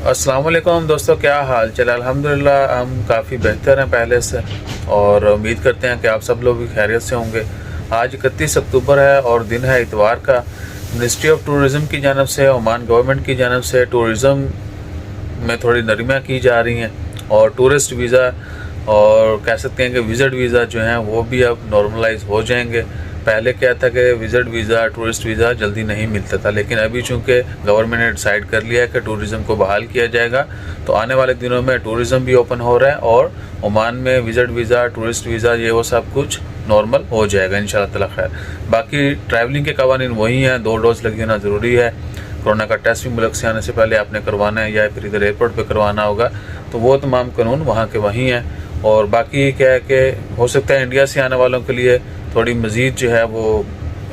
अस्सलाम वालेकुम दोस्तों, क्या हाल चल। अल्हम्दुलिल्लाह हम काफ़ी बेहतर हैं पहले से और उम्मीद करते हैं कि आप सब लोग भी खैरियत से होंगे। आज 31 अक्टूबर है और दिन है इतवार का। मिनिस्ट्री ऑफ टूरिज़म की जानब से, ओमान गवर्नमेंट की जानब से टूरिज़म में थोड़ी नरमियाँ की जा रही हैं और टूरिस्ट वीज़ा और कह सकते हैं कि विज़िट वीज़ा जो हैं वो भी अब नॉर्मलाइज हो जाएंगे। पहले क्या था कि विज़िट वीज़ा, टूरिस्ट वीज़ा जल्दी नहीं मिलता था, लेकिन अभी चूँकि गवर्नमेंट ने डिसाइड कर लिया है कि टूरिज़म को बहाल किया जाएगा, तो आने वाले दिनों में टूरिज़म भी ओपन हो रहा है और ओमान में विज़िट वीज़ा, टूरिस्ट वीज़ा ये वो सब कुछ नॉर्मल हो जाएगा इंशाअल्लाह ताला खैर। बाकी ट्रैवलिंग के कवानीन वही हैं, 2 डोज लग जाना ज़रूरी है। कोरोना का टेस्ट भी मुल्क से आने से पहले आपने करवाना है या फिर इधर एयरपोर्ट पे करवाना होगा, तो वो तमाम कानून वहाँ के वहीं हैं। और बाकी क्या है कि हो सकता है इंडिया से आने वालों के लिए थोड़ी मज़ीद जो है वो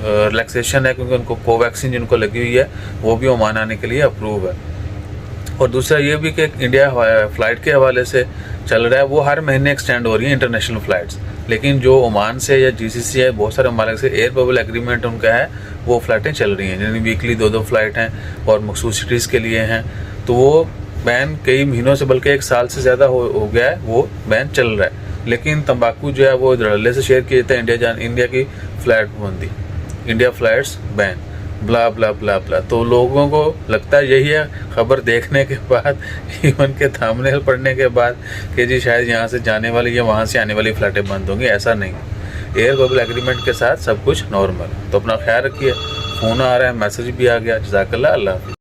रिलैक्सेशन है, क्योंकि उनको कोवैक्सीन जिनको लगी हुई है वो भी ओमान आने के लिए अप्रूव है। और दूसरा ये भी कि इंडिया फ़्लाइट के हवाले से चल रहा है, वो हर महीने एक्सटेंड हो रही है इंटरनेशनल फ़्लाइट्स, लेकिन जो ओमान से या जीसीसी है, बहुत सारे ममालिक से एयर बबल एग्रीमेंट उनका है, वो फ़्लाइटें चल रही हैं, यानी वीकली 2-2 फ़्लाइट हैं और मखसूस सिटीज़ के लिए हैं। तो वो बैन कई महीनों से, बल्कि 1 साल से ज़्यादा हो गया है, वो बैन चल रहा है। लेकिन तंबाकू जो है वो धड़ल्ले से शेयर किया जाता है, इंडिया की फ़्लाइट पाबंदी, इंडिया फ़्लाइट्स बैन, ब्ला ब्ला ब्ला ब्ला। तो लोगों को लगता है यही है खबर देखने के बाद, इवन के थंबनेल पढ़ने के बाद, कि जी शायद यहाँ से जाने वाली या वहाँ से आने वाली फ़्लाइटें बंद होंगी। ऐसा नहीं, एयर बबल एग्रीमेंट के साथ सब कुछ नॉर्मल। तो अपना ख्याल रखिए। फ़ोन आ रहा है, मैसेज भी आ गया। जज़ाकल्लाह, अल्लाह हाफ़िज़।